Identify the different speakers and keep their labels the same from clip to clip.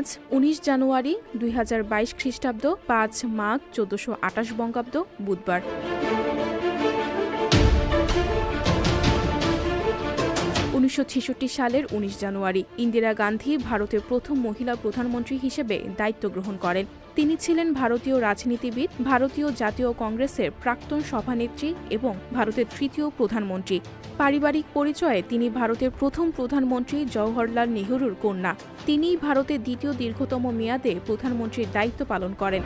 Speaker 1: আজ ১৯ জানুয়ারি ২০২২ খ্রিস্টাব্দ ৫ মাঘ ১৪২৮ বঙ্গাব্দ বুধবার। ১৯৬৬ সালের ১৯ জানুয়ারি ইন্দিরা গান্ধী ভারতের প্রথম মহিলা প্রধানমন্ত্রী হিসেবে দায়িত্ব গ্রহণ করেন। তিনি ছিলেন ভারতীয় রাজনীতিবিদ, ভারতীয় জাতীয় কংগ্রেসের প্রাক্তন সভানেত্রী এবং ভারতের তৃতীয় প্রধানমন্ত্রী। পারিবারিক পরিচয়ে তিনি ভারতের প্রথম প্রধানমন্ত্রী জওহরলাল নেহরুর কন্যা। তিনিই ভারতের দ্বিতীয় দীর্ঘতম মেয়াদে প্রধানমন্ত্রীর দায়িত্ব পালন করেন।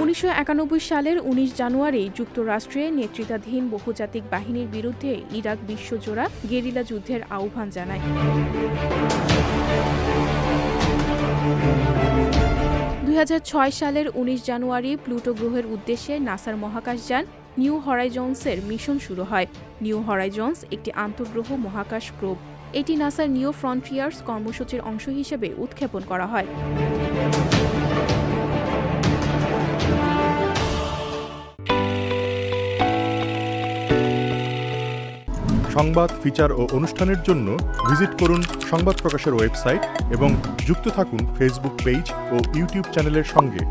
Speaker 1: ১৯৯১ সালের ১৯ জানুয়ারি যুক্তরাষ্ট্রে নেতৃত্বাধীন বহুজাতিক বাহিনীর বিরুদ্ধে ইরাক বিশ্বজোড়া গেরিলা যুদ্ধের আহ্বান জানায়। ২০০৬ সালের ১৯ জানুয়ারি প্লুটো গ্রহের উদ্দেশ্যে নাসার মহাকাশযান নিউ হরাইজন্সের মিশন শুরু হয়। নিউ হরাইজন্স একটি আন্তঃগ্রহ মহাকাশ প্রোব। এটি নাসার নিউ ফ্রন্টিয়ার্স কর্মসূচির অংশ হিসেবে উৎক্ষেপণ করা হয়।
Speaker 2: সংবাদ, ফিচার ও অনুষ্ঠানের জন্য ভিজিট করুন সংবাদ প্রকাশের ওয়েবসাইট এবং যুক্ত থাকুন ফেসবুক পেজ ও ইউটিউব চ্যানেলের সঙ্গে।